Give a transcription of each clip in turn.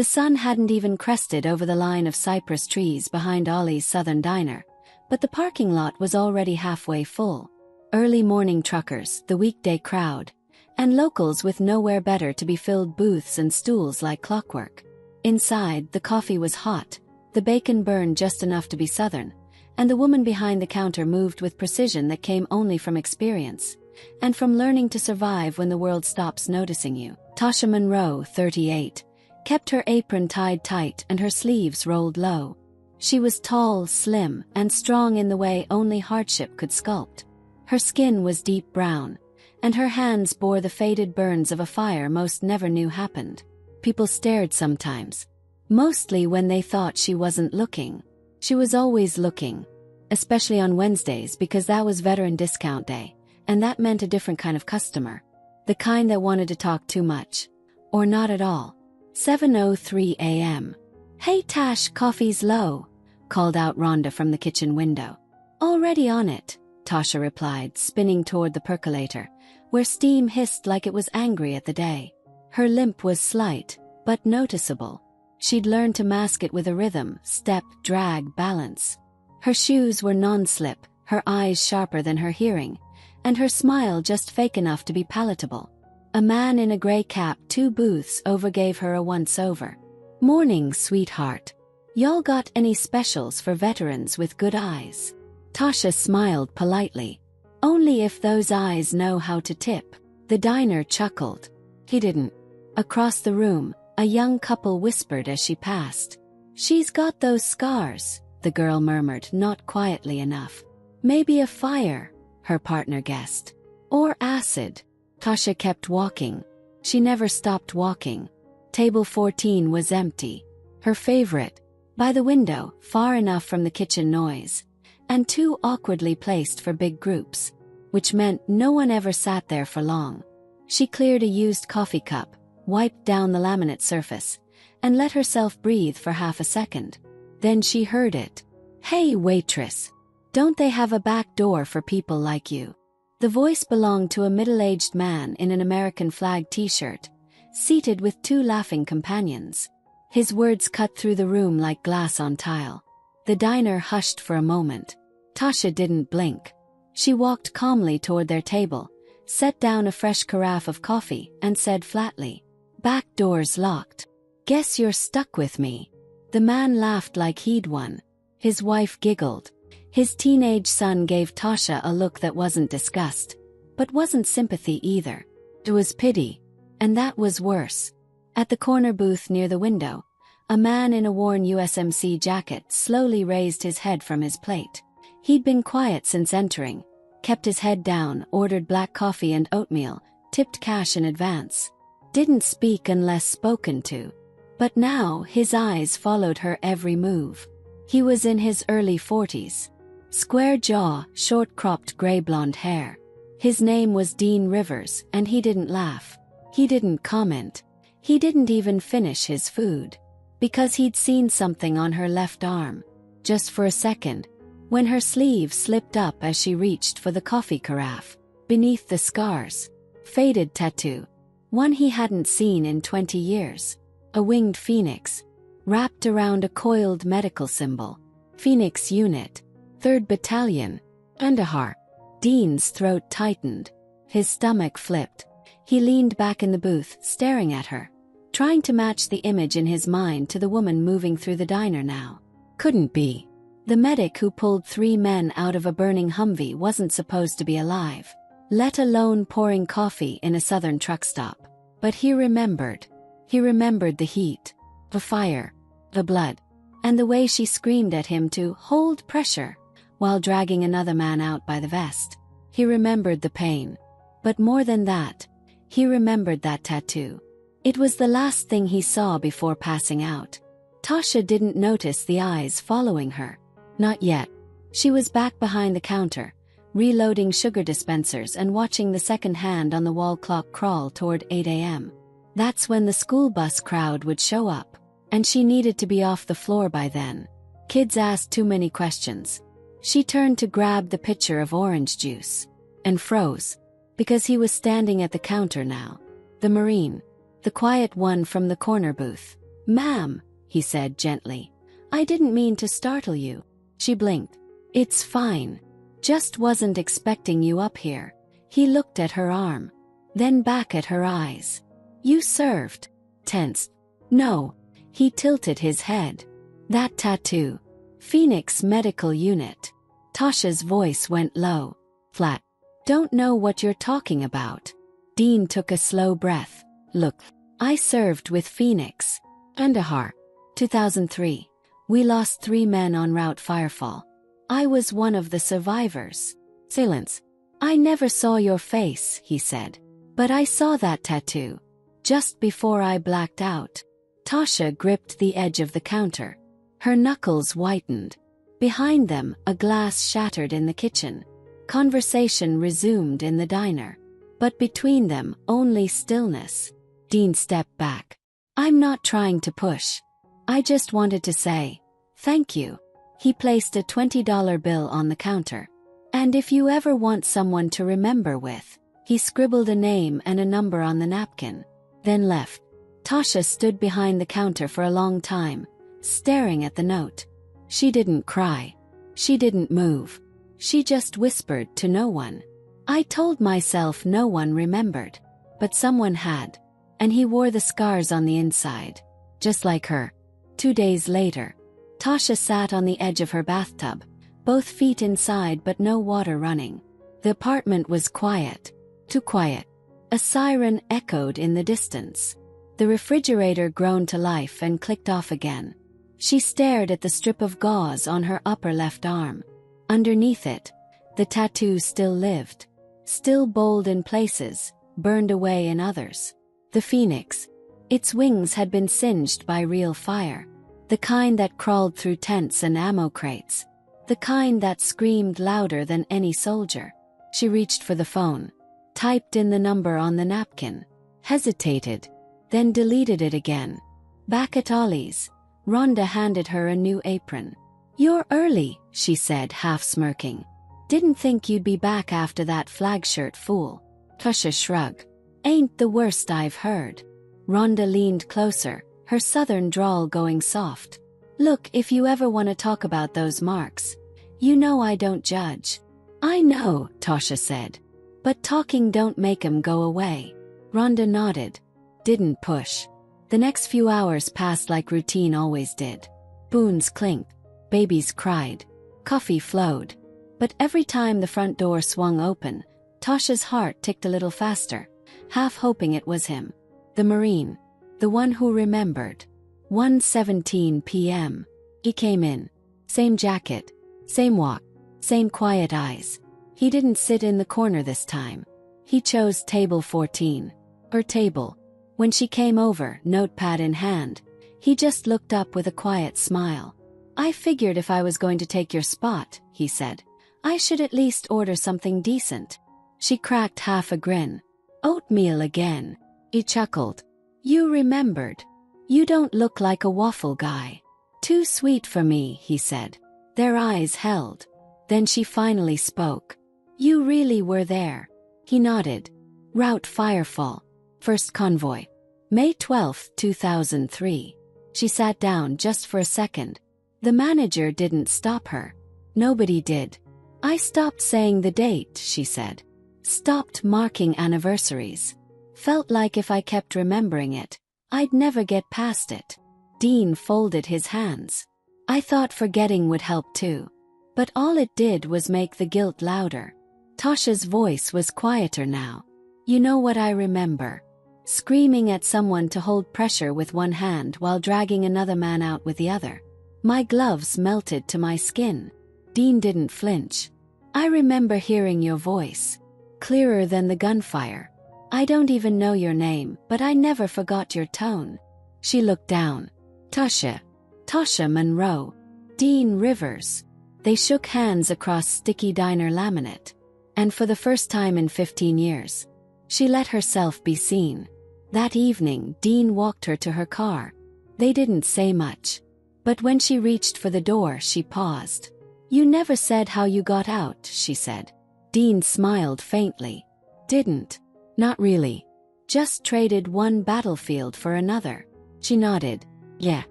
The sun hadn't even crested over the line of cypress trees behind Ollie's Southern Diner, but the parking lot was already halfway full. Early morning truckers, the weekday crowd, and locals with nowhere better to be filled booths and stools like clockwork. Inside, the coffee was hot, the bacon burned just enough to be Southern, and the woman behind the counter moved with precision that came only from experience, and from learning to survive when the world stops noticing you. Tasha Monroe, 38, kept her apron tied tight and her sleeves rolled low. She was tall, slim, and strong in the way only hardship could sculpt. Her skin was deep brown, and her hands bore the faded burns of a fire most never knew happened. People stared sometimes, mostly when they thought she wasn't looking. She was always looking, especially on Wednesdays because that was Veteran Discount Day, and that meant a different kind of customer. The kind that wanted to talk too much, or not at all. 7:03 a.m. "Hey Tash, coffee's low," called out Rhonda from the kitchen window. "Already on it," Tasha replied, spinning toward the percolator, where steam hissed like it was angry at the day. Her limp was slight, but noticeable. She'd learned to mask it with a rhythm, step, drag, balance. Her shoes were non-slip, her eyes sharper than her hearing, and her smile just fake enough to be palatable. A man in a gray cap 2 booths over gave her a once-over. "Morning, sweetheart. Y'all got any specials for veterans with good eyes?" Tasha smiled politely. "Only if those eyes know how to tip." The diner chuckled. He didn't. Across the room, a young couple whispered as she passed. "She's got those scars," the girl murmured, not quietly enough. "Maybe a fire," her partner guessed. "Or acid." Tasha kept walking. She never stopped walking. Table 14 was empty. Her favorite, by the window, far enough from the kitchen noise, and too awkwardly placed for big groups, which meant no one ever sat there for long. She cleared a used coffee cup, wiped down the laminate surface, and let herself breathe for half a second. Then she heard it. "Hey, waitress. Don't they have a back door for people like you?" The voice belonged to a middle-aged man in an American flag t-shirt, seated with 2 laughing companions. His words cut through the room like glass on tile. The diner hushed for a moment. Tasha didn't blink. She walked calmly toward their table, set down a fresh carafe of coffee, and said flatly, "Back door's locked. Guess you're stuck with me." The man laughed like he'd won. His wife giggled. His teenage son gave Tasha a look that wasn't disgust, but wasn't sympathy either. It was pity, and that was worse. At the corner booth near the window, a man in a worn USMC jacket slowly raised his head from his plate. He'd been quiet since entering, kept his head down, ordered black coffee and oatmeal, tipped cash in advance. Didn't speak unless spoken to. But now his eyes followed her every move. He was in his early 40s. Square jaw, short-cropped gray-blonde hair. His name was Dean Rivers, and he didn't laugh. He didn't comment. He didn't even finish his food. Because he'd seen something on her left arm. Just for a second, when her sleeve slipped up as she reached for the coffee carafe. Beneath the scars, faded tattoo. One he hadn't seen in 20 years. A winged phoenix, wrapped around a coiled medical symbol. Phoenix Unit, 3rd Battalion, and a heart. Dean's throat tightened. His stomach flipped. He leaned back in the booth, staring at her, trying to match the image in his mind to the woman moving through the diner now. Couldn't be. The medic who pulled 3 men out of a burning Humvee wasn't supposed to be alive, let alone pouring coffee in a southern truck stop. But he remembered. He remembered the heat, the fire, the blood, and the way she screamed at him to hold pressure while dragging another man out by the vest. He remembered the pain. But more than that, he remembered that tattoo. It was the last thing he saw before passing out. Tasha didn't notice the eyes following her. Not yet. She was back behind the counter, reloading sugar dispensers and watching the second hand on the wall clock crawl toward 8 a.m. That's when the school bus crowd would show up, and she needed to be off the floor by then. Kids asked too many questions. She turned to grab the pitcher of orange juice, and froze, because he was standing at the counter now. The Marine, the quiet one from the corner booth. "Ma'am," he said gently. "I didn't mean to startle you." She blinked. "It's fine. Just wasn't expecting you up here." He looked at her arm, then back at her eyes. "You served?" Tensed. "No." He tilted his head. "That tattoo. Phoenix Medical Unit." Tasha's voice went low, flat. "Don't know what you're talking about." Dean took a slow breath. "Look, I served with Phoenix. Kandahar. 2003. We lost 3 men en route Firefall. I was one of the survivors." Silence. "I never saw your face," he said. "But I saw that tattoo. Just before I blacked out." Tasha gripped the edge of the counter. Her knuckles whitened. Behind them, a glass shattered in the kitchen. Conversation resumed in the diner. But between them, only stillness. Dean stepped back. "I'm not trying to push. I just wanted to say, thank you." He placed a $20 bill on the counter. "And if you ever want someone to remember with." He scribbled a name and a number on the napkin, then left. Tasha stood behind the counter for a long time, staring at the note. She didn't cry. She didn't move. She just whispered to no one. "I told myself no one remembered. But someone had. And he wore the scars on the inside. Just like her." 2 days later, Tasha sat on the edge of her bathtub, both feet inside but no water running. The apartment was quiet. Too quiet. A siren echoed in the distance. The refrigerator groaned to life and clicked off again. She stared at the strip of gauze on her upper left arm. Underneath it, the tattoo still lived. Still bold in places, burned away in others. The phoenix. Its wings had been singed by real fire. The kind that crawled through tents and ammo crates. The kind that screamed louder than any soldier. She reached for the phone. Typed in the number on the napkin. Hesitated. Then deleted it again. Back at Ollie's, Rhonda handed her a new apron. "You're early," she said, half smirking. "Didn't think you'd be back after that flag shirt fool." Tasha shrugged. "Ain't the worst I've heard." Rhonda leaned closer, her southern drawl going soft. "Look, if you ever want to talk about those marks, you know I don't judge." "I know," Tasha said. "But talking don't make 'em go away." Rhonda nodded. Didn't push. The next few hours passed like routine always did. Spoons clinked. Babies cried. Coffee flowed. But every time the front door swung open, Tasha's heart ticked a little faster, half hoping it was him. The Marine. The one who remembered. 1:17 p.m. He came in. Same jacket. Same walk. Same quiet eyes. He didn't sit in the corner this time. He chose table 14. Her table. When she came over, notepad in hand, he just looked up with a quiet smile. "I figured if I was going to take your spot," he said, "I should at least order something decent." She cracked half a grin. "Oatmeal again." He chuckled. "You remembered. You don't look like a waffle guy." "Too sweet for me," he said. Their eyes held. Then she finally spoke. "You really were there." He nodded. "Route Firefall. First convoy. May 12, 2003. She sat down just for a second. The manager didn't stop her. Nobody did. "I stopped saying the date," she said. "Stopped marking anniversaries. Felt like if I kept remembering it, I'd never get past it." Dean folded his hands. "I thought forgetting would help too. But all it did was make the guilt louder." Tasha's voice was quieter now. "You know what I remember? Screaming at someone to hold pressure with one hand while dragging another man out with the other. My gloves melted to my skin." Dean didn't flinch. "I remember hearing your voice. Clearer than the gunfire. I don't even know your name, but I never forgot your tone." She looked down. "Tasha. Tasha Monroe. Dean Rivers." They shook hands across sticky diner laminate. And for the first time in 15 years, she let herself be seen. That evening, Dean walked her to her car. They didn't say much. But when she reached for the door, she paused. "You never said how you got out," she said. Dean smiled faintly. "Didn't. Not really. Just traded one battlefield for another." She nodded. Yeah.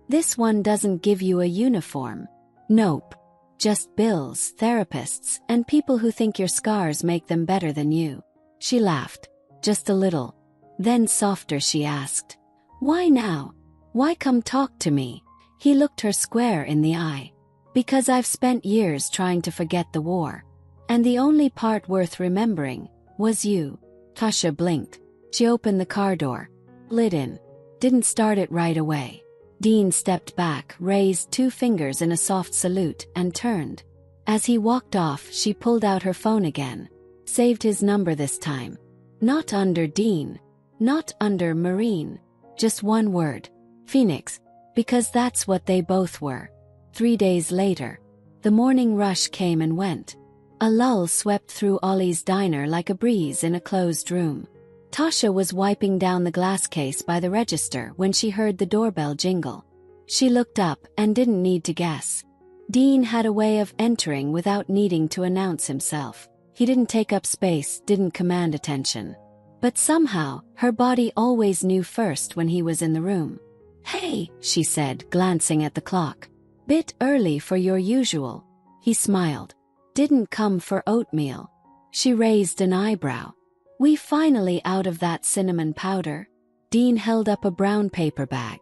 This one doesn't give you a uniform. Nope. Just bills, therapists, and people who think your scars make them better than you. She laughed. Just a little. Then softer she asked, "Why now? Why come talk to me?" He looked her square in the eye. "Because I've spent years trying to forget the war. And the only part worth remembering was you." Tasha blinked. She opened the car door. Lit in. Didn't start it right away. Dean stepped back, raised 2 fingers in a soft salute, and turned. As he walked off, she pulled out her phone again. Saved his number this time. Not under Dean. Not under Marine. Just one word. Phoenix. Because that's what they both were. 3 days later. The morning rush came and went. A lull swept through Ollie's diner like a breeze in a closed room. Tasha was wiping down the glass case by the register when she heard the doorbell jingle. She looked up and didn't need to guess. Dean had a way of entering without needing to announce himself. He didn't take up space, didn't command attention. But somehow, her body always knew first when he was in the room. "Hey," she said, glancing at the clock. "Bit early for your usual." He smiled. "Didn't come for oatmeal." She raised an eyebrow. "We finally out of that cinnamon powder?" Dean held up a brown paper bag.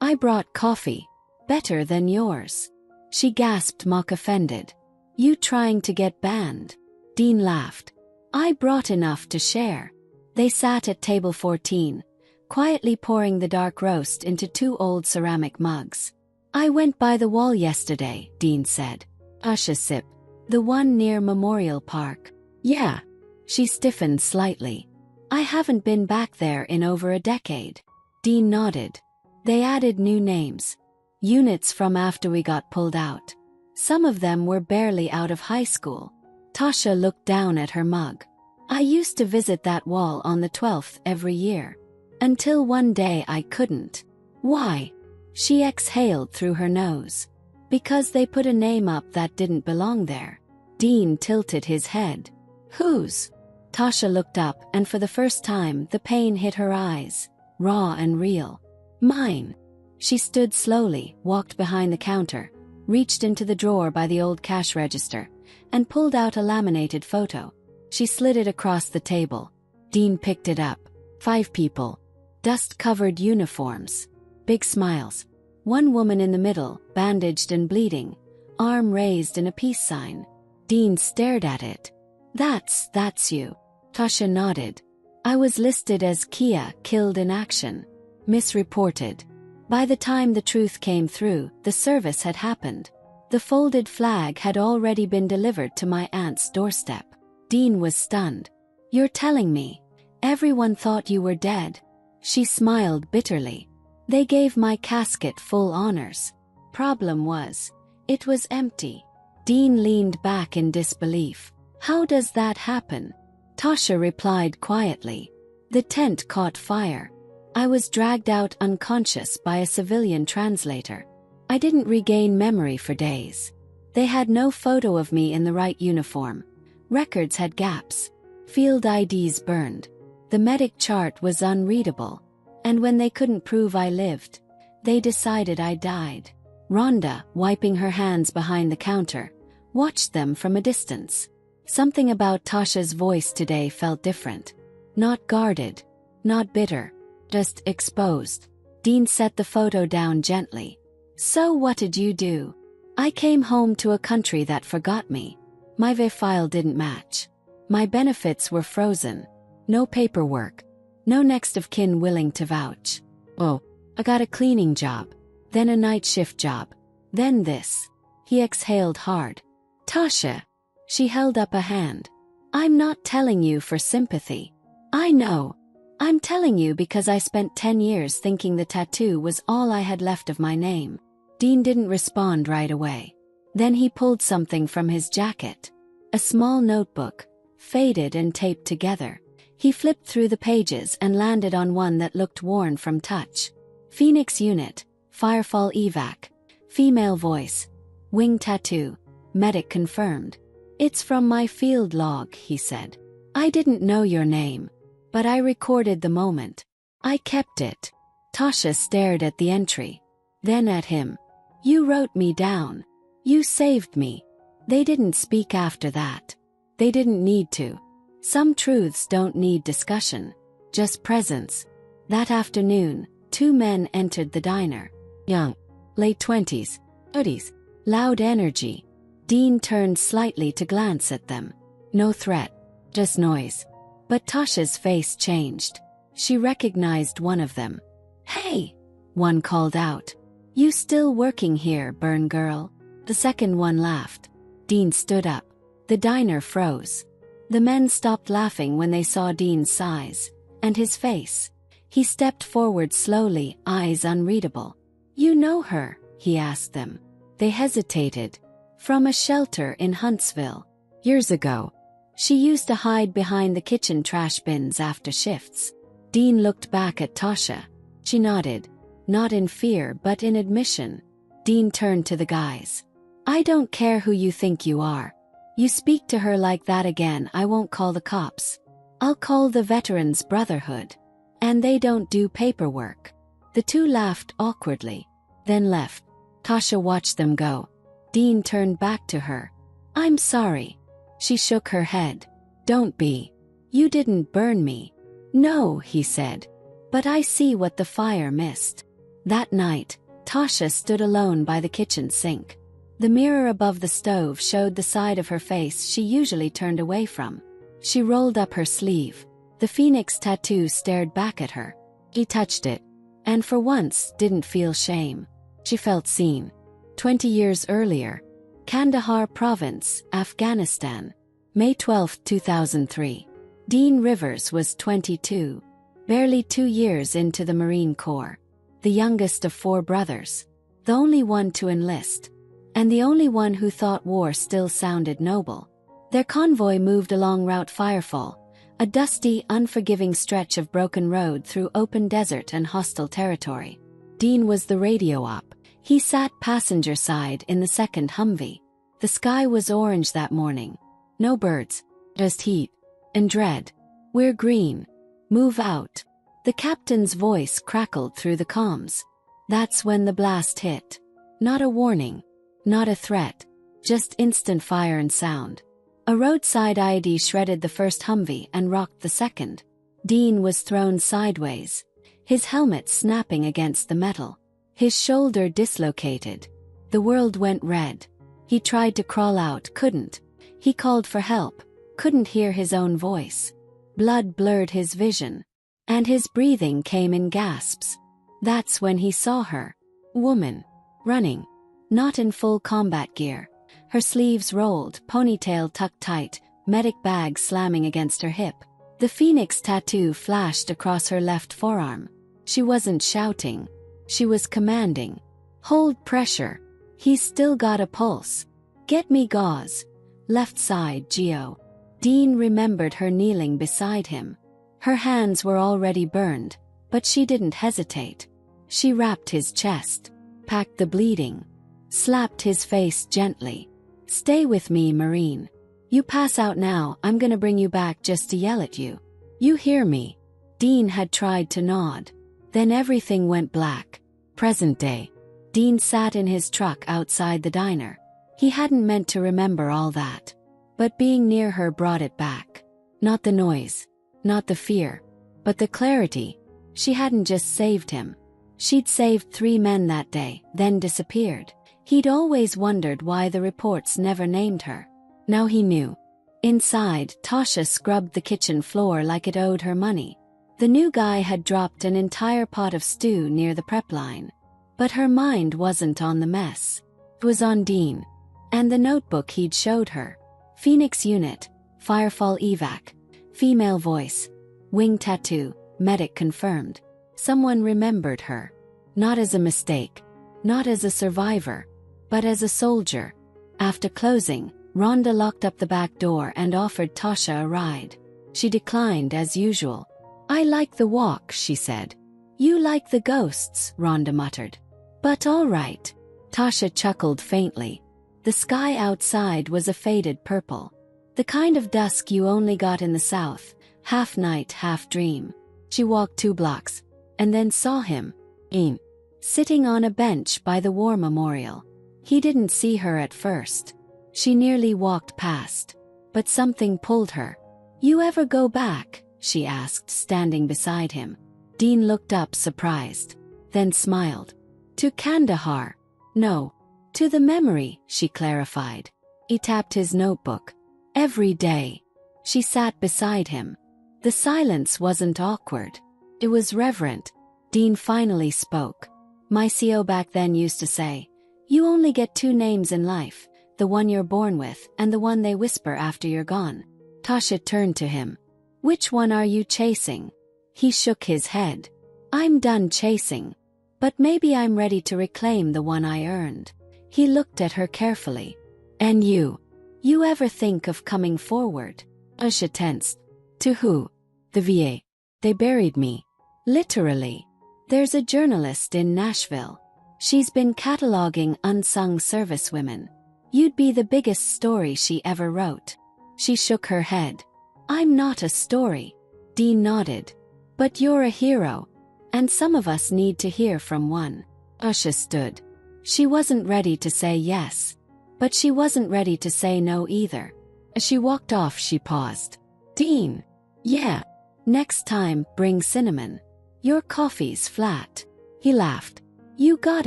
"I brought coffee. Better than yours." She gasped, mock offended. "You trying to get banned?" Dean laughed. "I brought enough to share." They sat at table 14, quietly pouring the dark roast into 2 old ceramic mugs. "I went by the wall yesterday," Dean said. Tasha sipped. "The one near Memorial Park?" "Yeah." She stiffened slightly. "I haven't been back there in over a decade." Dean nodded. They added new names. Units from after we got pulled out. Some of them were barely out of high school. Tasha looked down at her mug. "I used to visit that wall on the 12th every year. Until one day I couldn't." "Why?" She exhaled through her nose. "Because they put a name up that didn't belong there." Dean tilted his head. "Whose?" Tasha looked up, and for the first time the pain hit her eyes, raw and real. "Mine." She stood slowly, walked behind the counter, reached into the drawer by the old cash register, and pulled out a laminated photo. She slid it across the table. Dean picked it up. 5 people. Dust-covered uniforms. Big smiles. One woman in the middle, bandaged and bleeding, arm raised in a peace sign. Dean stared at it. That's you." Tasha nodded. "I was listed as Kia, killed in action. Misreported." By the time the truth came through, the service had happened. The folded flag had already been delivered to my aunt's doorstep. Dean was stunned. "You're telling me everyone thought you were dead?" She smiled bitterly. "They gave my casket full honors. Problem was, it was empty." Dean leaned back in disbelief. "How does that happen?" Tasha replied quietly. "The tent caught fire. I was dragged out unconscious by a civilian translator. I didn't regain memory for days. They had no photo of me in the right uniform. Records had gaps. Field IDs burned. The medic chart was unreadable. And when they couldn't prove I lived, they decided I died." Rhonda, wiping her hands behind the counter, watched them from a distance. Something about Tasha's voice today felt different. Not guarded. Not bitter. Just exposed. Dean set the photo down gently. "So what did you do?" "I came home to a country that forgot me. My VA file didn't match. My benefits were frozen. No paperwork. No next of kin willing to vouch. Oh, I got a cleaning job. Then a night shift job. Then this." He exhaled hard. "Tasha." She held up a hand. "I'm not telling you for sympathy. I know. I'm telling you because I spent 10 years thinking the tattoo was all I had left of my name." Dean didn't respond right away. Then he pulled something from his jacket. A small notebook, faded and taped together. He flipped through the pages and landed on one that looked worn from touch. "Phoenix Unit, Firefall Evac, female voice, wing tattoo, medic confirmed." "It's from my field log," he said. "I didn't know your name, but I recorded the moment. I kept it." Tasha stared at the entry. Then at him. You wrote me down. You saved me. They didn't speak after that. They didn't need to. Some truths don't need discussion, just presence. That afternoon, two men entered the diner. Young, late 20s, 30s, loud energy. Dean turned slightly to glance at them. No threat, just noise. But Tasha's face changed. She recognized one of them. Hey! One called out. You still working here, burn girl? The second one laughed. Dean stood up. The diner froze. The men stopped laughing when they saw Dean's size and his face. He stepped forward slowly, eyes unreadable. You know her? He asked them. They hesitated. From a shelter in Huntsville. Years ago. She used to hide behind the kitchen trash bins after shifts. Dean looked back at Tasha. She nodded. Not in fear but in admission. Dean turned to the guys. I don't care who you think you are. You speak to her like that again, I won't call the cops. I'll call the Veterans Brotherhood. And they don't do paperwork. The two laughed awkwardly, then left. Tasha watched them go. Dean turned back to her. I'm sorry. She shook her head. Don't be. You didn't burn me. No, he said. But I see what the fire missed. That night, Tasha stood alone by the kitchen sink. The mirror above the stove showed the side of her face she usually turned away from. She rolled up her sleeve. The phoenix tattoo stared back at her. He touched it, and for once didn't feel shame. She felt seen. 20 years earlier, Kandahar Province, Afghanistan, May 12, 2003. Dean Rivers was 22, barely 2 years into the Marine Corps, the youngest of 4 brothers, the only one to enlist, and the only one who thought war still sounded noble. Their convoy moved along Route Firefall, a dusty, unforgiving stretch of broken road through open desert and hostile territory. Dean was the radio op. He sat passenger side in the second Humvee. The sky was orange that morning. No birds, just heat and dread. We're green. Move out. The captain's voice crackled through the comms. That's when the blast hit. Not a warning. Not a threat. Just instant fire and sound. A roadside IED shredded the first Humvee and rocked the second. Dean was thrown sideways, his helmet snapping against the metal. His shoulder dislocated. The world went red. He tried to crawl out, couldn't. He called for help, couldn't hear his own voice. Blood blurred his vision, and his breathing came in gasps. That's when he saw her. Woman. Running. Not in full combat gear. Her sleeves rolled, ponytail tucked tight, medic bag slamming against her hip. The phoenix tattoo flashed across her left forearm. She wasn't shouting. She was commanding. Hold pressure. He's still got a pulse. Get me gauze. Left side, Geo. Dean remembered her kneeling beside him. Her hands were already burned, but she didn't hesitate. She wrapped his chest, packed the bleeding, slapped his face gently. Stay with me, Marine. You pass out now, I'm gonna bring you back just to yell at you. You hear me? Dean had tried to nod. Then everything went black. Present day. Dean sat in his truck outside the diner. He hadn't meant to remember all that. But being near her brought it back. Not the noise, not the fear, but the clarity. She hadn't just saved him. She'd saved 3 men that day, then disappeared. He'd always wondered why the reports never named her. Now he knew. Inside, Tasha scrubbed the kitchen floor like it owed her money. The new guy had dropped an entire pot of stew near the prep line. But her mind wasn't on the mess. It was on Dean. And the notebook he'd showed her. Phoenix unit, Firefall evac, female voice, wing tattoo, medic confirmed. Someone remembered her. Not as a mistake. Not as a survivor. But as a soldier. After closing, Rhonda locked up the back door and offered Tasha a ride. She declined as usual. I like the walk, she said. You like the ghosts, Rhonda muttered. But all right. Tasha chuckled faintly. The sky outside was a faded purple. The kind of dusk you only got in the south, half night, half dream. She walked 2 blocks, and then saw him. Dean. sitting on a bench by the war memorial. He didn't see her at first. She nearly walked past. But something pulled her. "You ever go back?" she asked, standing beside him. Dean looked up surprised, then smiled. "To Kandahar?" "No. To the memory," she clarified. He tapped his notebook. "Every day." She sat beside him. The silence wasn't awkward. It was reverent. Dean finally spoke. "My CO back then used to say, you only get two names in life, the one you're born with and the one they whisper after you're gone." Tasha turned to him. "Which one are you chasing?" He shook his head. "I'm done chasing. But maybe I'm ready to reclaim the one I earned." He looked at her carefully. "And you? You ever think of coming forward?" Tasha tensed. "To who?" "The VA. They buried me. Literally. There's a journalist in Nashville. She's been cataloging unsung servicewomen. You'd be the biggest story she ever wrote." She shook her head. "I'm not a story." Dean nodded. "But you're a hero. And some of us need to hear from one." Tasha stood. She wasn't ready to say yes. But she wasn't ready to say no either. As she walked off, she paused. "Dean." "Yeah. Next time, bring cinnamon. Your coffee's flat." He laughed. "You got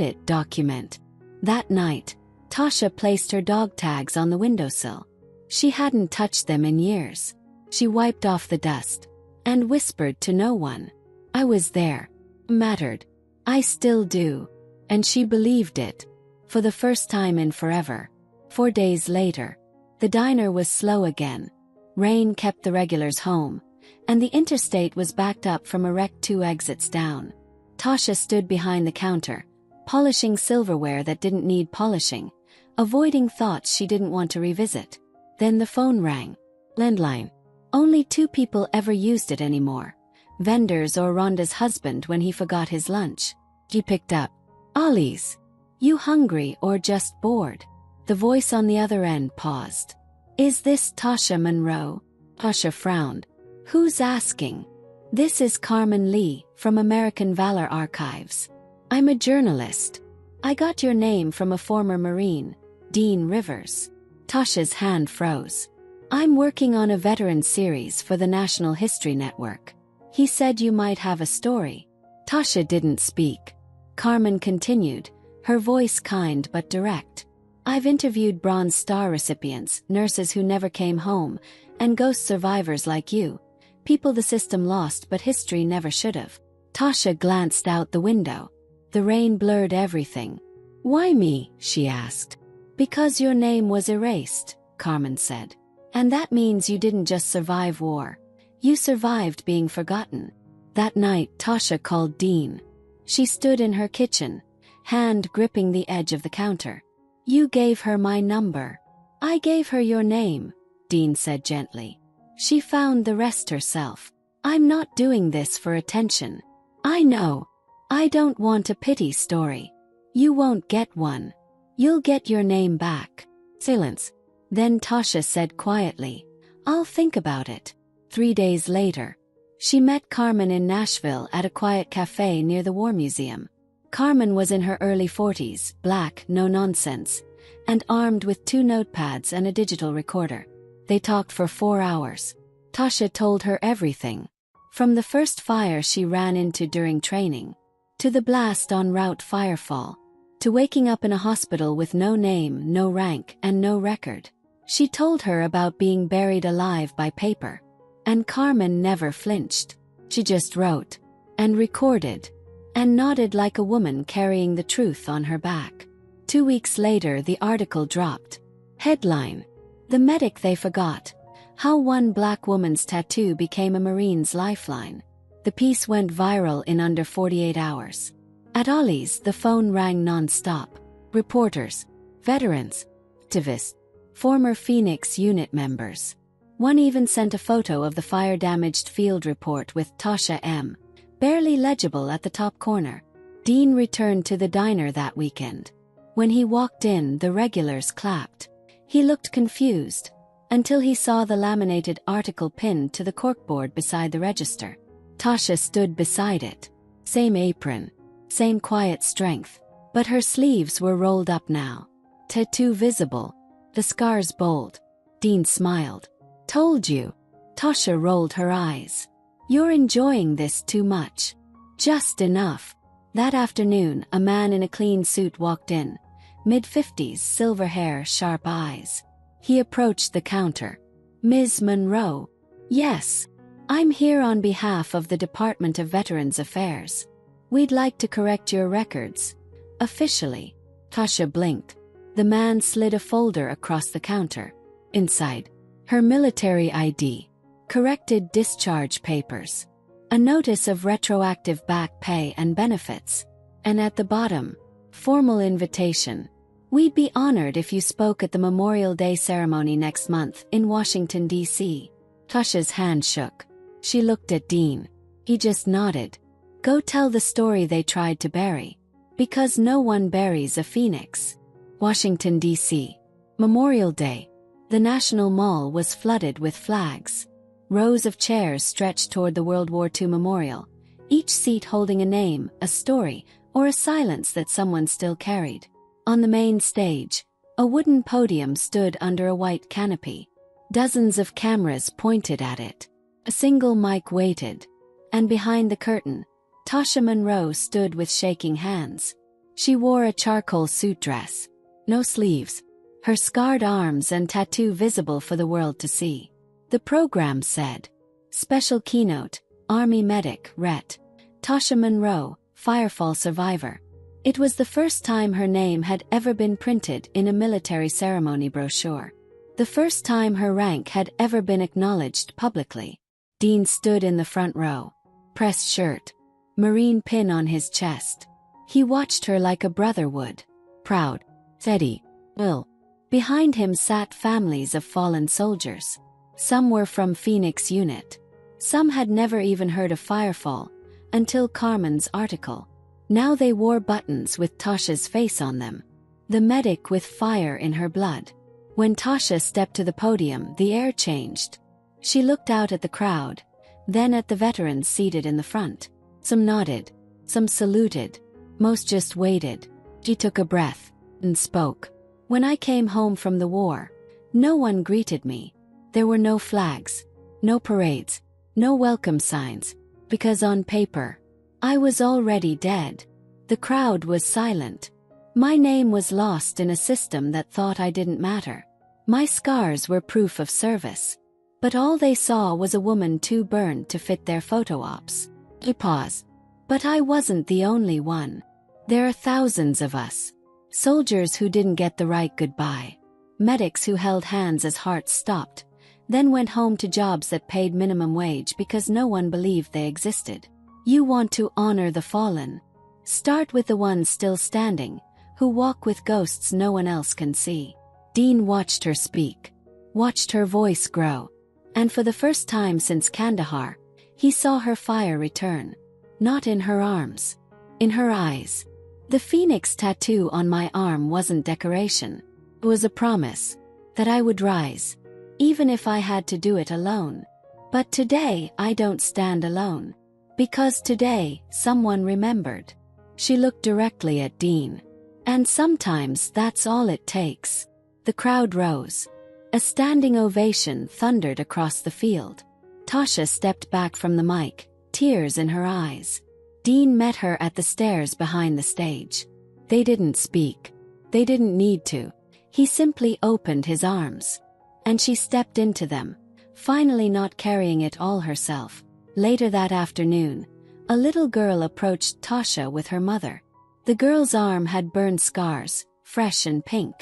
it, document." That night, Tasha placed her dog tags on the windowsill. She hadn't touched them in years. She wiped off the dust and whispered to no one, "I was there. Mattered. I still do." And she believed it. For the first time in forever. 4 days later, the diner was slow again. Rain kept the regulars home, and the interstate was backed up from a wreck 2 exits down. Tasha stood behind the counter, polishing silverware that didn't need polishing, avoiding thoughts she didn't want to revisit. Then the phone rang. Landline. Only 2 people ever used it anymore. Vendors or Rhonda's husband when he forgot his lunch. She picked up. "Ollie's. You hungry or just bored?" The voice on the other end paused. "Is this Tasha Monroe?" Tasha frowned. "Who's asking?" "This is Carmen Lee, from American Valor Archives. I'm a journalist. I got your name from a former Marine, Dean Rivers." Tasha's hand froze. "I'm working on a veteran series for the National History Network. He said you might have a story." Tasha didn't speak. Carmen continued, her voice kind but direct. "I've interviewed Bronze Star recipients, nurses who never came home, and ghost survivors like you. People the system lost but history never should have." Tasha glanced out the window. The rain blurred everything. "Why me?" she asked. "Because your name was erased," Carmen said. "And that means you didn't just survive war. You survived being forgotten." That night, Tasha called Dean. She stood in her kitchen, hand gripping the edge of the counter. "You gave her my number." "I gave her your name," Dean said gently. "She found the rest herself. I'm not doing this for attention. I know. I don't want a pity story. You won't get one. You'll get your name back." Silence. Then Tasha said quietly, "I'll think about it." 3 days later, she met Carmen in Nashville at a quiet cafe near the War Museum. Carmen was in her early 40s, black, no nonsense, and armed with 2 notepads and a digital recorder. They talked for 4 hours. Tasha told her everything. From the first fire she ran into during training, to the blast on Route Firefall, to waking up in a hospital with no name, no rank, and no record. She told her about being buried alive by paper. And Carmen never flinched. She just wrote, and recorded, and nodded like a woman carrying the truth on her back. 2 weeks later, the article dropped. Headline: "The Medic They Forgot. How One Black Woman's Tattoo Became a Marine's Lifeline." The piece went viral in under 48 hours. At Ollie's, the phone rang non-stop. Reporters, veterans, activists, former Phoenix unit members. One even sent a photo of the fire-damaged field report with Tasha M. barely legible at the top corner. Dean returned to the diner that weekend. When he walked in, the regulars clapped. He looked confused, until he saw the laminated article pinned to the corkboard beside the register. Tasha stood beside it. Same apron, same quiet strength. But her sleeves were rolled up now. Tattoo visible. The scars bold. Dean smiled. Told you. Tasha rolled her eyes. You're enjoying this too much. Just enough. That afternoon, a man in a clean suit walked in. Mid-50s, silver hair, sharp eyes. He approached the counter. Ms. Monroe. Yes. I'm here on behalf of the Department of Veterans Affairs. We'd like to correct your records. Officially. Tasha blinked. The man slid a folder across the counter. Inside, her military ID. Corrected discharge papers. A notice of retroactive back pay and benefits. And at the bottom, formal invitation. We'd be honored if you spoke at the Memorial Day ceremony next month in Washington, D.C. Tasha's hand shook. She looked at Dean. He just nodded. Go tell the story they tried to bury. Because no one buries a phoenix. Washington, D.C. Memorial Day. The National Mall was flooded with flags. Rows of chairs stretched toward the World War II memorial, each seat holding a name, a story, or a silence that someone still carried. On the main stage, a wooden podium stood under a white canopy. Dozens of cameras pointed at it. A single mic waited. And behind the curtain, Tasha Monroe stood with shaking hands. She wore a charcoal suit dress. No sleeves. Her scarred arms and tattoo visible for the world to see. The program said, Special Keynote, Army Medic, Ret. Tasha Monroe, Firefall Survivor. It was the first time her name had ever been printed in a military ceremony brochure. The first time her rank had ever been acknowledged publicly. Dean stood in the front row. Pressed shirt. Marine pin on his chest. He watched her like a brother would. Proud. Steady. Will. Behind him sat families of fallen soldiers. Some were from Phoenix Unit. Some had never even heard of Firefall, until Carmen's article. Now they wore buttons with Tasha's face on them. The medic with fire in her blood. When Tasha stepped to the podium, the air changed. She looked out at the crowd, then at the veterans seated in the front. Some nodded, some saluted, most just waited. She took a breath and spoke. When I came home from the war, no one greeted me. There were no flags, no parades, no welcome signs, because on paper, I was already dead. The crowd was silent. My name was lost in a system that thought I didn't matter. My scars were proof of service. But all they saw was a woman too burned to fit their photo ops. He paused. But I wasn't the only one. There are thousands of us. Soldiers who didn't get the right goodbye. Medics who held hands as hearts stopped, then went home to jobs that paid minimum wage because no one believed they existed. You want to honor the fallen. Start with the ones still standing, who walk with ghosts no one else can see. Dean watched her speak, watched her voice grow, and for the first time since Kandahar, he saw her fire return. Not in her arms, in her eyes. The phoenix tattoo on my arm wasn't decoration. It was a promise that I would rise, even if I had to do it alone. But today I don't stand alone. Because today, someone remembered. She looked directly at Dean. And sometimes that's all it takes. The crowd rose. A standing ovation thundered across the field. Tasha stepped back from the mic, tears in her eyes. Dean met her at the stairs behind the stage. They didn't speak. They didn't need to. He simply opened his arms. And she stepped into them, finally not carrying it all herself. Later that afternoon, a little girl approached Tasha with her mother. The girl's arm had burned scars, fresh and pink.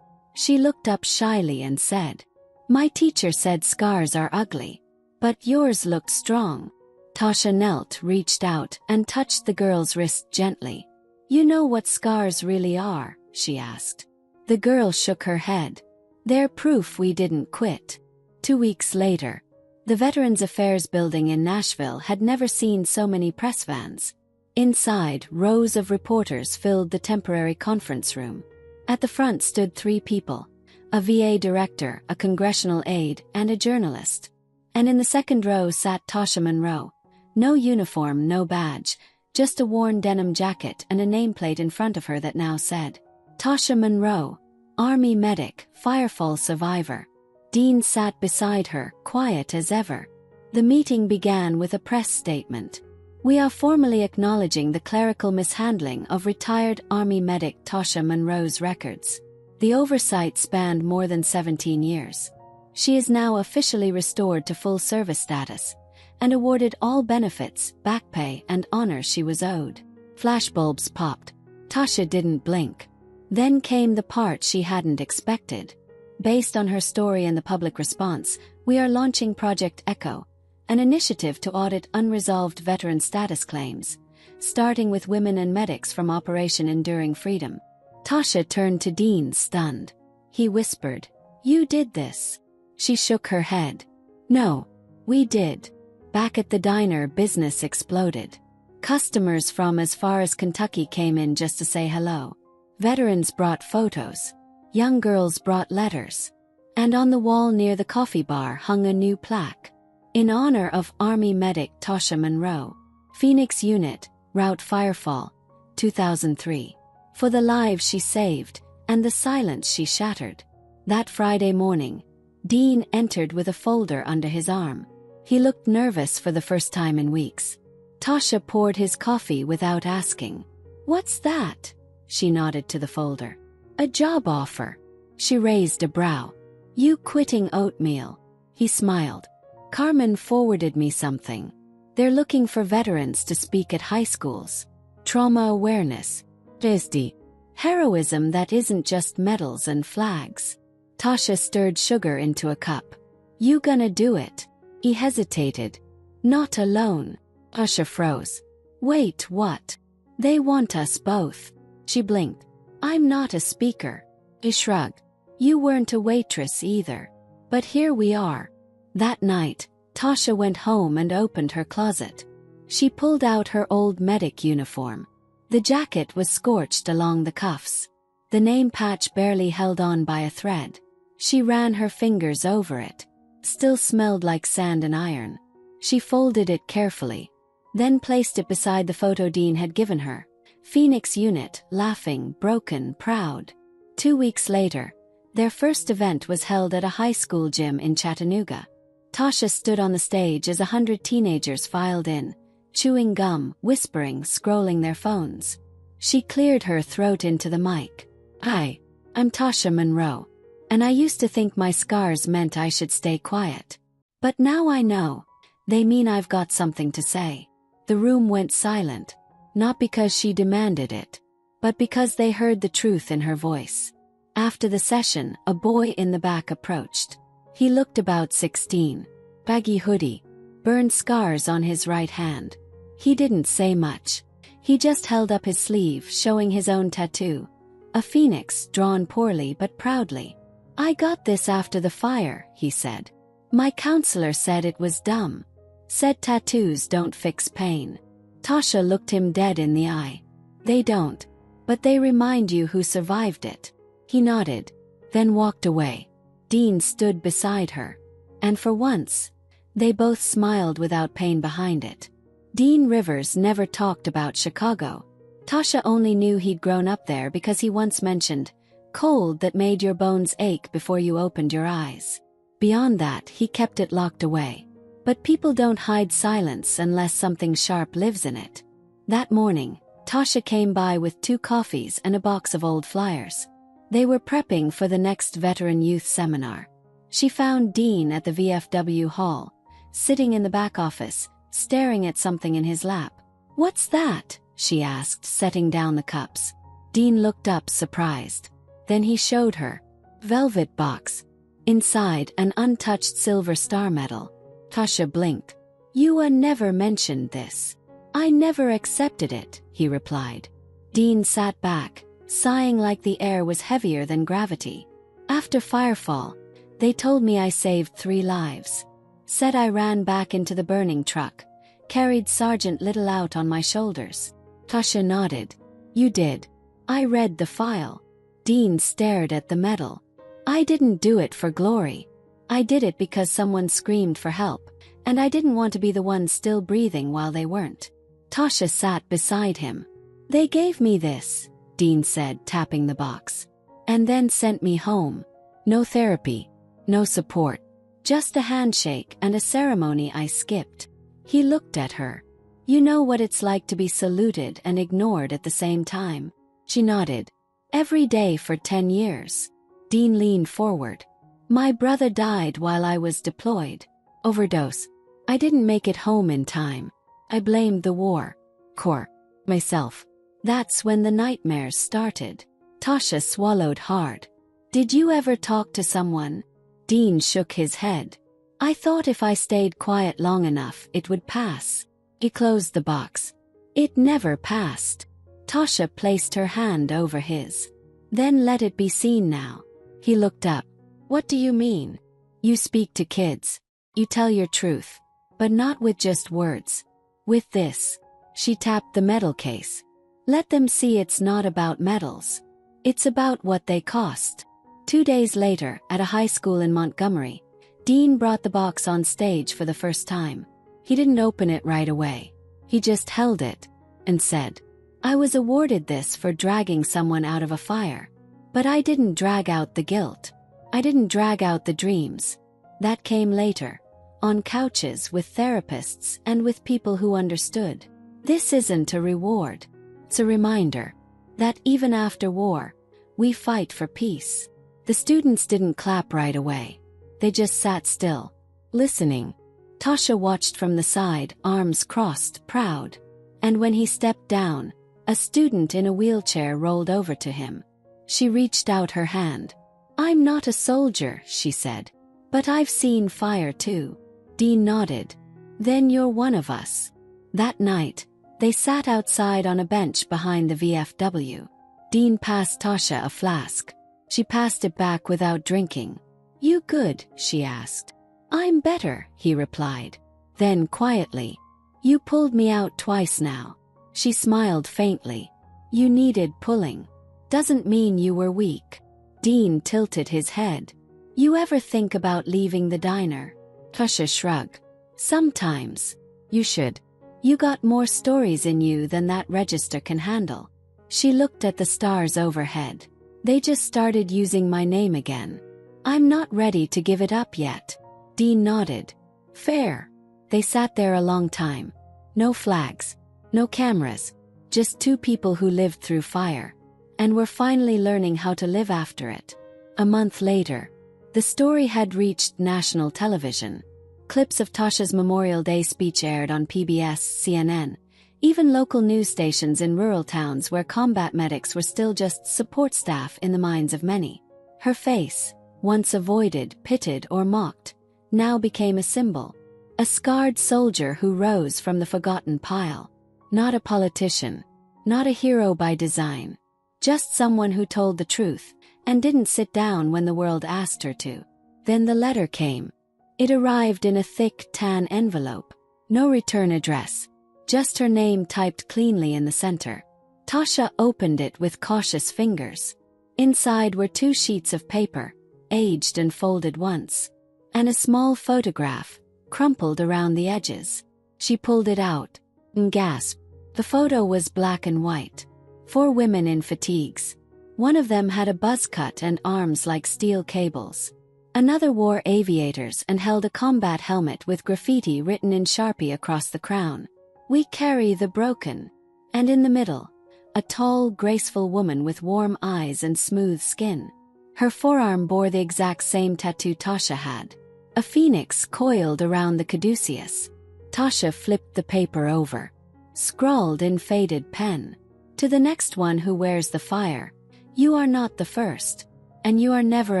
She looked up shyly and said, "My teacher said scars are ugly. But yours looked strong." Tasha knelt, reached out, and touched the girl's wrist gently. "You know what scars really are?" she asked. The girl shook her head. "They're proof we didn't quit." 2 weeks later, the Veterans Affairs building in Nashville had never seen so many press vans. Inside, rows of reporters filled the temporary conference room. At the front stood 3 people, a VA director, a congressional aide, and a journalist. And in the second row sat Tasha Monroe. No uniform, no badge, just a worn denim jacket and a nameplate in front of her that now said, Tasha Monroe, Army Medic, Firefall Survivor. Dean sat beside her, quiet as ever. The meeting began with a press statement. We are formally acknowledging the clerical mishandling of retired Army Medic Tasha Monroe's records. The oversight spanned more than 17 years. She is now officially restored to full service status and awarded all benefits, back pay, and honor she was owed. Flashbulbs popped. Tasha didn't blink. Then came the part she hadn't expected. Based on her story and the public response, we are launching Project Echo, an initiative to audit unresolved veteran status claims, starting with women and medics from Operation Enduring Freedom. Tasha turned to Dean, stunned. He whispered, You did this. She shook her head. No, we did. Back at the diner, business exploded. Customers from as far as Kentucky came in just to say hello. Veterans brought photos. Young girls brought letters. And on the wall near the coffee bar hung a new plaque. In honor of Army Medic Tasha Monroe. Phoenix Unit, Route Firefall, 2003. For the lives she saved, and the silence she shattered. That Friday morning, Dean entered with a folder under his arm. He looked nervous for the first time in weeks. Tasha poured his coffee without asking. What's that? She nodded to the folder. A job offer. She raised a brow. You quitting oatmeal. He smiled. Carmen forwarded me something. They're looking for veterans to speak at high schools. Trauma awareness. Desdi. Heroism that isn't just medals and flags. Tasha stirred sugar into a cup. You gonna do it? He hesitated. Not alone. Tasha froze. Wait, what? They want us both. She blinked. I'm not a speaker. He shrugged. You weren't a waitress either. But here we are. That night, Tasha went home and opened her closet. She pulled out her old medic uniform. The jacket was scorched along the cuffs. The name patch barely held on by a thread. She ran her fingers over it. Still smelled like sand and iron. She folded it carefully, then placed it beside the photo Dean had given her. Phoenix Unit, laughing, broken, proud. 2 weeks later, their first event was held at a high school gym in Chattanooga. Tasha stood on the stage as 100 teenagers filed in, chewing gum, whispering, scrolling their phones. She cleared her throat into the mic. Hi, I'm Tasha Monroe. And I used to think my scars meant I should stay quiet. But now I know. They mean I've got something to say. The room went silent, not because she demanded it, but because they heard the truth in her voice. After the session, a boy in the back approached. He looked about 16. Baggy hoodie. Burned scars on his right hand. He didn't say much. He just held up his sleeve, showing his own tattoo. A phoenix, drawn poorly but proudly. I got this after the fire, he said. My counselor said it was dumb. Said tattoos don't fix pain. Tasha looked him dead in the eye. They don't. But they remind you who survived it. He nodded, then walked away. Dean stood beside her. And for once, they both smiled without pain behind it. Dean Rivers never talked about Chicago. Tasha only knew he'd grown up there because he once mentioned, cold that made your bones ache before you opened your eyes. Beyond that, he kept it locked away. But people don't hide silence unless something sharp lives in it. That morning, Tasha came by with 2 coffees and a box of old flyers. They were prepping for the next veteran youth seminar. She found Dean at the VFW hall, sitting in the back office, staring at something in his lap. What's that? She asked, setting down the cups. Dean looked up, surprised. Then he showed her. Velvet box. Inside, an untouched silver star medal. Tasha blinked. You never mentioned this. I never accepted it, he replied. Dean sat back, sighing like the air was heavier than gravity. After Firefall, they told me I saved 3 lives. Said I ran back into the burning truck, carried Sergeant Little out on my shoulders. Tasha nodded. You did. I read the file. Dean stared at the medal. I didn't do it for glory. I did it because someone screamed for help, and I didn't want to be the one still breathing while they weren't. Tasha sat beside him. They gave me this, Dean said, tapping the box. And then sent me home. No therapy, no support. Just a handshake and a ceremony I skipped. He looked at her. You know what it's like to be saluted and ignored at the same time? She nodded. Every day for 10 years. Dean leaned forward. My brother died while I was deployed. Overdose. I didn't make it home in time. I blamed the war. Corps. Myself. That's when the nightmares started. Tasha swallowed hard. Did you ever talk to someone? Dean shook his head. I thought if I stayed quiet long enough it would pass. He closed the box. It never passed. Tasha placed her hand over his. Then let it be seen now. He looked up. What do you mean? You speak to kids. You tell your truth. But not with just words. With this. She tapped the medal case. Let them see it's not about medals. It's about what they cost. 2 days later, at a high school in Montgomery, Dean brought the box on stage for the first time. He didn't open it right away. He just held it and said, I was awarded this for dragging someone out of a fire. But I didn't drag out the guilt. I didn't drag out the dreams. That came later, on couches with therapists and with people who understood. This isn't a reward. It's a reminder that even after war, we fight for peace. The students didn't clap right away. They just sat still, listening. Tasha watched from the side, arms crossed, proud. And when he stepped down, a student in a wheelchair rolled over to him. She reached out her hand. I'm not a soldier, she said. But I've seen fire too. Dean nodded. Then you're one of us. That night, they sat outside on a bench behind the VFW. Dean passed Tasha a flask. She passed it back without drinking. You good? She asked. I'm better, he replied. Then quietly, you pulled me out twice now. She smiled faintly. You needed pulling. Doesn't mean you were weak. Dean tilted his head. You ever think about leaving the diner? Tasha shrugged. Sometimes. You should. You got more stories in you than that register can handle. She looked at the stars overhead. They just started using my name again. I'm not ready to give it up yet. Dean nodded. Fair. They sat there a long time. No flags. No cameras. Just two people who lived through fire. And were finally learning how to live after it. A month later, the story had reached national television. Clips of Tasha's Memorial Day speech aired on PBS, CNN, even local news stations in rural towns where combat medics were still just support staff in the minds of many. Her face, once avoided, pitted, or mocked, now became a symbol. A scarred soldier who rose from the forgotten pile. Not a politician. Not a hero by design. Just someone who told the truth, and didn't sit down when the world asked her to. Then the letter came. It arrived in a thick, tan envelope. No return address. Just her name typed cleanly in the center. Tasha opened it with cautious fingers. Inside were 2 sheets of paper, aged and folded once. And a small photograph, crumpled around the edges. She pulled it out and gasped. The photo was black and white. 4 women in fatigues. One of them had a buzz cut and arms like steel cables. Another wore aviators and held a combat helmet with graffiti written in Sharpie across the crown. We carry the broken. And in the middle, a tall, graceful woman with warm eyes and smooth skin. Her forearm bore the exact same tattoo Tasha had. A phoenix coiled around the caduceus. Tasha flipped the paper over. Scrawled in faded pen. To the next one who wears the fire. You are not the first. And you are never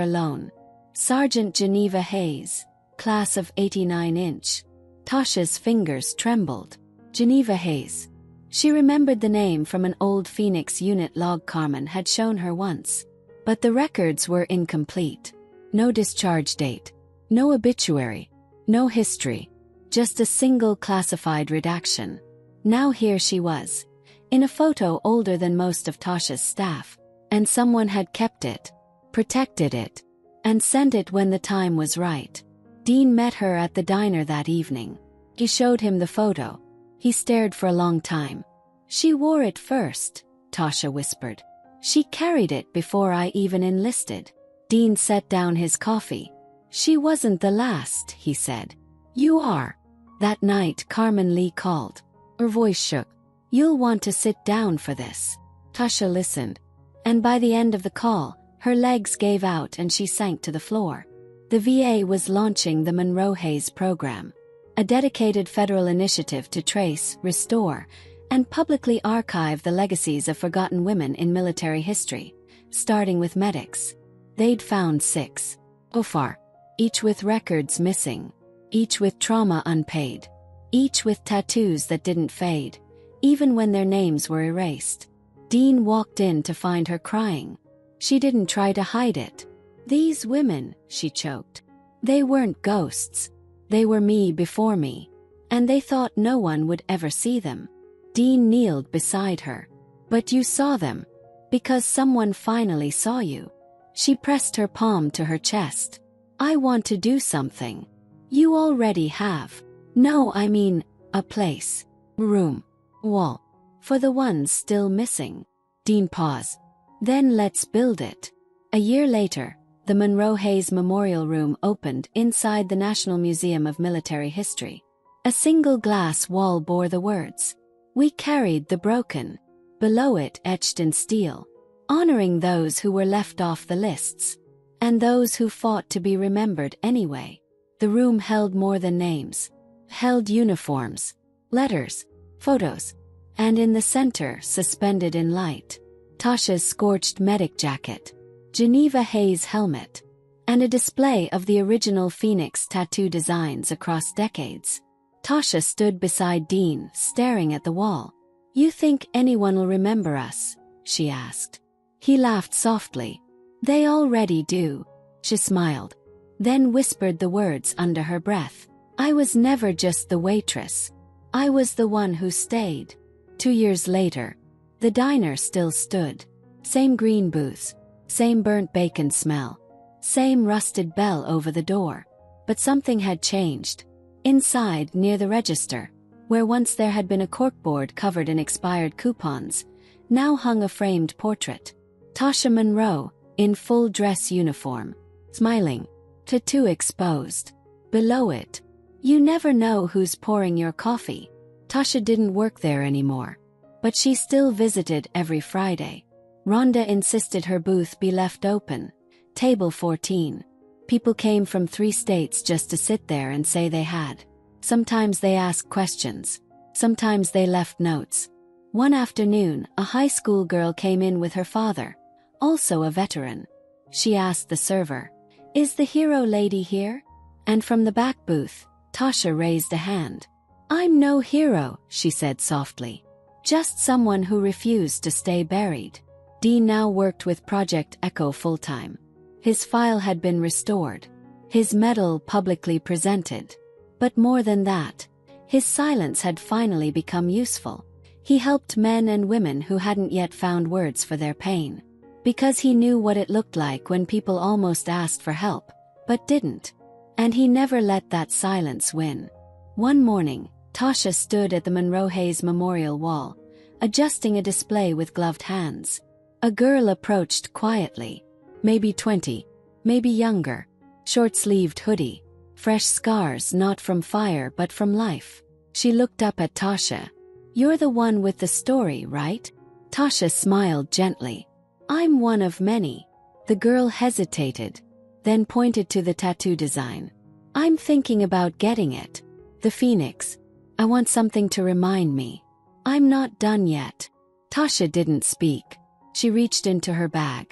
alone. Sergeant Geneva Hayes, class of 89-inch. Tasha's fingers trembled. Geneva Hayes. She remembered the name from an old Phoenix unit log Carmen had shown her once. But the records were incomplete. No discharge date. No obituary. No history. Just a single classified redaction. Now here she was. In a photo older than most of Tasha's staff. And someone had kept it. Protected it. And sent it when the time was right. Dean met her at the diner that evening. He showed him the photo. He stared for a long time. She wore it first, Tasha whispered. She carried it before I even enlisted. Dean set down his coffee. She wasn't the last, he said. You are. That night Carmen Lee called. Her voice shook. You'll want to sit down for this. Tasha listened. And by the end of the call, her legs gave out and she sank to the floor. The VA was launching the Monroe Hayes program, a dedicated federal initiative to trace, restore, and publicly archive the legacies of forgotten women in military history, starting with medics. They'd found 6 so far, each with records missing, each with trauma unpaid, each with tattoos that didn't fade, even when their names were erased. Dean walked in to find her crying. She didn't try to hide it. These women, she choked. They weren't ghosts. They were me before me. And they thought no one would ever see them. Dean kneeled beside her. But you saw them. Because someone finally saw you. She pressed her palm to her chest. I want to do something. You already have. No, I mean, a place, room, wall. For the ones still missing. Dean paused. Then let's build it. A year later, the Monroe Hayes Memorial Room opened inside the National Museum of Military History. A single glass wall bore the words, "We carried the broken," below it etched in steel, honoring those who were left off the lists, and those who fought to be remembered anyway. The room held more than names, held uniforms, letters, photos, and in the center, suspended in light, Tasha's scorched medic jacket, Geneva Hayes helmet, and a display of the original Phoenix tattoo designs across decades. Tasha stood beside Dean, staring at the wall. You think anyone will remember us? She asked. He laughed softly. They already do. She smiled, then whispered the words under her breath. I was never just the waitress. I was the one who stayed. 2 years later, the diner still stood. Same green booths, same burnt bacon smell, same rusted bell over the door. But something had changed. Inside, near the register, where once there had been a corkboard covered in expired coupons, now hung a framed portrait. Tasha Monroe, in full dress uniform, smiling, tattoo exposed. Below it, you never know who's pouring your coffee. Tasha didn't work there anymore, but she still visited every Friday. Rhonda insisted her booth be left open. Table 14. People came from 3 states just to sit there and say they had. Sometimes they asked questions. Sometimes they left notes. One afternoon, a high school girl came in with her father, also a veteran. She asked the server, "Is the hero lady here?" And from the back booth, Tasha raised a hand. "I'm no hero," she said softly. "Just someone who refused to stay buried." Dean now worked with Project Echo full-time. His file had been restored, his medal publicly presented. But more than that, his silence had finally become useful. He helped men and women who hadn't yet found words for their pain. Because he knew what it looked like when people almost asked for help, but didn't. And he never let that silence win. One morning, Tasha stood at the Monroe Hayes Memorial Wall, adjusting a display with gloved hands. A girl approached quietly. Maybe 20, maybe younger. Short-sleeved hoodie. Fresh scars not from fire but from life. She looked up at Tasha. "You're the one with the story, right?" Tasha smiled gently. "I'm one of many." The girl hesitated, then pointed to the tattoo design. "I'm thinking about getting it. The Phoenix. I want something to remind me. I'm not done yet." Tasha didn't speak. She reached into her bag,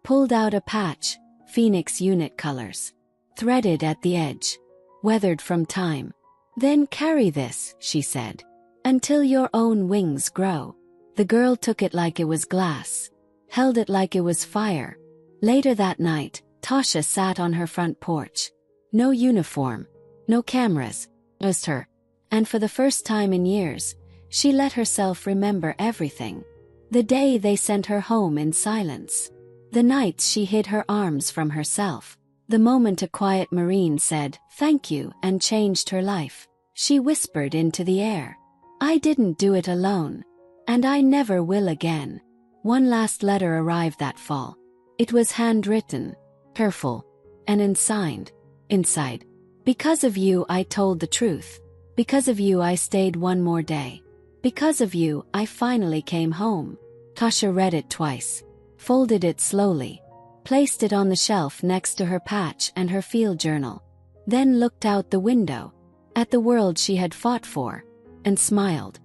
pulled out a patch, Phoenix unit colors, threaded at the edge, weathered from time. "Then carry this," she said, "until your own wings grow." The girl took it like it was glass, held it like it was fire. Later that night, Tasha sat on her front porch. No uniform, no cameras, just her. And for the first time in years, she let herself remember everything. The day they sent her home in silence. The nights she hid her arms from herself. The moment a quiet Marine said, "Thank you," and changed her life. She whispered into the air, I didn't do it alone. And I never will again. One last letter arrived that fall. It was handwritten, careful, and unsigned. Inside. Because of you I told the truth. Because of you I stayed one more day. Because of you I finally came home. Tasha read it twice, folded it slowly, placed it on the shelf next to her patch and her field journal, then looked out the window, at the world she had fought for, and smiled.